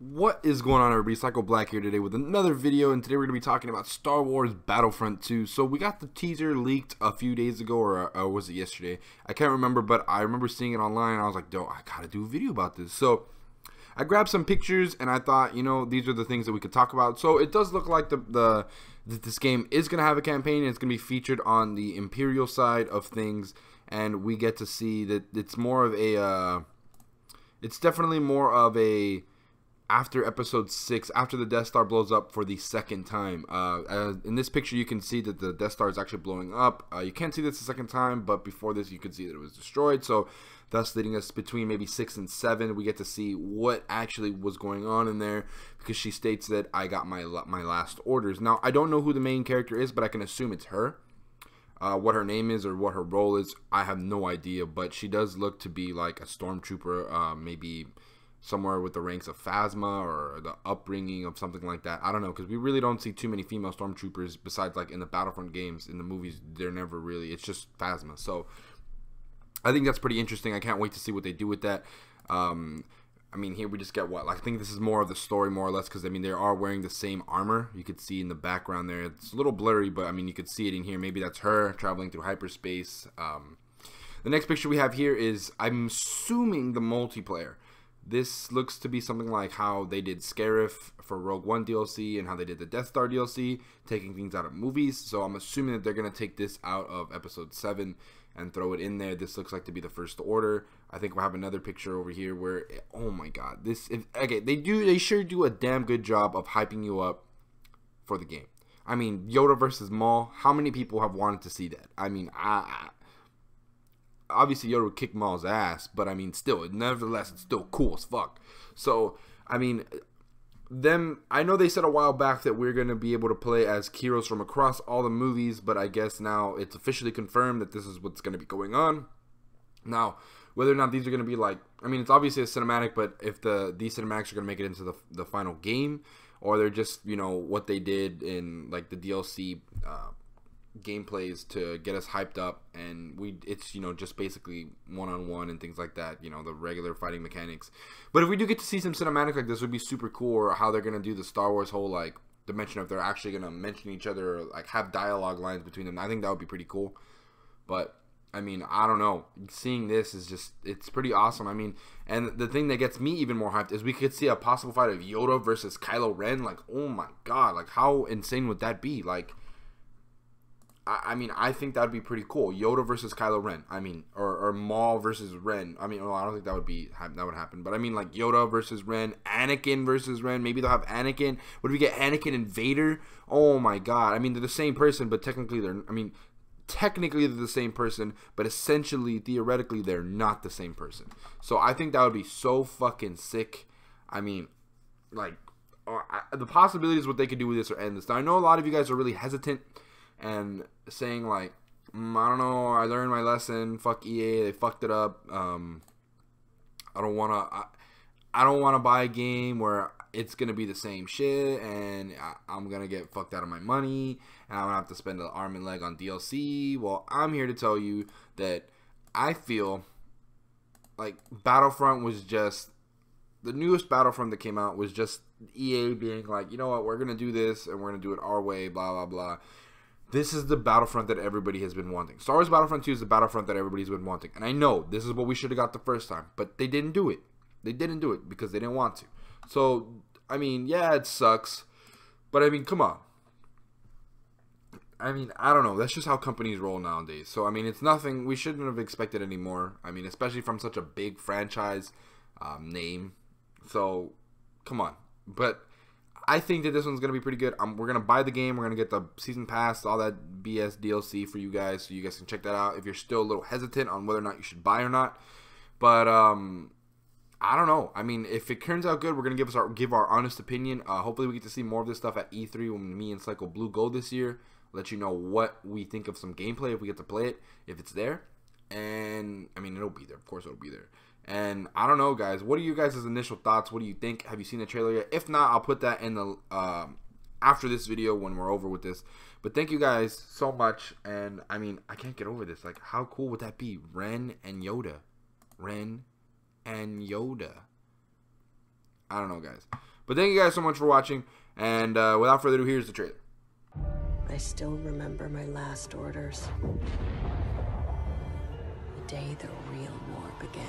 What is going on, everybody? Psycho Black here today with another video, and today we're going to be talking about Star Wars Battlefront 2. So we got the teaser leaked a few days ago, or was it yesterday? I can't remember, but I remember seeing it online, and I was like, yo, I gotta do a video about this. So I grabbed some pictures, and I thought, you know, these are the things that we could talk about. So it does look like this game is going to have a campaign, and it's going to be featured on the Imperial side of things, and we get to see that it's more of a, it's definitely more of a, after episode 6, after the Death Star blows up for the second time. In this picture you can see that the Death Star is actually blowing up. You can't see this the second time, but before this you could see that it was destroyed, so thus leading us between maybe 6 and 7. We get to see what actually was going on in there, because she states that I got my last orders. Now I don't know who the main character is, but I can assume it's her. What her name is or what her role is, I have no idea, but she does look to be like a stormtrooper, maybe somewhere with the ranks of Phasma or the upbringing of something like that. I don't know, because we really don't see too many female stormtroopers besides like in the Battlefront games. In the movies, they're never really, it's just Phasma. So I think that's pretty interesting. I can't wait to see what they do with that. I mean, here we just get what, like, I think this is more of the story, more or less, because I mean they are wearing the same armor. You could see in the background there, it's a little blurry, but I mean you could see it in here. Maybe that's her traveling through hyperspace. The next picture we have here is, I'm assuming, the multiplayer. This looks to be something like how they did Scarif for Rogue One DLC and how they did the Death Star DLC, taking things out of movies. So I'm assuming that they're going to take this out of episode 7 and throw it in there. This looks like to be the First Order. I think we'll have another picture over here where, oh my god, this, okay, they sure do a damn good job of hyping you up for the game. I mean, Yoda versus Maul, how many people have wanted to see that? I mean, obviously Yoda would kick Maul's ass, but I mean, still, nevertheless, it's still cool as fuck. So, I mean, I know they said a while back that we're going to be able to play as heroes from across all the movies, but I guess now it's officially confirmed that this is what's going to be going on. Now, whether or not these are going to be like, I mean, it's obviously a cinematic, but if these cinematics are going to make it into the final game, or they're just, you know, what they did in like the DLC gameplays to get us hyped up, and it's, you know, just basically one-on-one and things like that, you know, the regular fighting mechanics. But if we do get to see some cinematic like this, would be super cool. Or how they're gonna do the Star Wars whole like dimension, if they're actually gonna mention each other or like have dialogue lines between them. I think that would be pretty cool. But I mean, I don't know, seeing this is just, it's pretty awesome. I mean, and the thing that gets me even more hyped is we could see a possible fight of Yoda versus KYLO REN. Like, oh my god, like how insane would that be? Like, I mean, I think that would be pretty cool. Yoda versus KYLO REN. I mean, or Maul versus Ren. I mean, well, I don't think that would happen. But I mean, like Yoda versus Ren, Anakin versus Ren. Maybe they'll have Anakin. What if we get Anakin and Vader? Oh my god. I mean, they're the same person, but technically they're. I mean, technically they're the same person, but essentially, theoretically, they're not the same person. So I think that would be so fucking sick. I mean, like, the possibilities what they could do with this are endless. Now, I know a lot of you guys are really hesitant and saying like, I don't know, I learned my lesson, fuck EA, they fucked it up. I don't wanna buy a game where it's gonna be the same shit and I'm gonna get fucked out of my money and I'm gonna have to spend an arm and leg on DLC. Well, I'm here to tell you that I feel like Battlefront was just, the newest Battlefront that came out was just EA being like, you know what, we're gonna do this and we're gonna do it our way, blah blah blah. This is the Battlefront that everybody has been wanting. Star Wars Battlefront 2 is the Battlefront that everybody's been wanting. And I know this is what we should have got the first time, but they didn't do it. They didn't do it because they didn't want to. So, I mean, yeah, it sucks. But, I mean, come on. I mean, I don't know. That's just how companies roll nowadays. So, I mean, it's nothing. We shouldn't have expected any more. I mean, especially from such a big franchise name. So, come on. But I think that this one's going to be pretty good. We're going to buy the game. We're going to get the season pass, all that BS DLC for you guys, so you guys can check that out if you're still a little hesitant on whether or not you should buy or not. But I don't know. I mean, if it turns out good, we're going to give our honest opinion. Hopefully we get to see more of this stuff at E3 when me and Psycho Blue go this year. Let you know what we think of some gameplay if we get to play it, if it's there. And, I mean, it'll be there. Of course it'll be there. And I don't know, guys. What are you guys' initial thoughts? What do you think? Have you seen the trailer yet? If not, I'll put that in the after this video when we're over with this. But thank you guys so much. And I mean, I can't get over this. Like, how cool would that be? Ren and Yoda. Ren and Yoda. I don't know, guys. But thank you guys so much for watching, and without further ado, here's the trailer. I still remember my last orders. The day the real war began.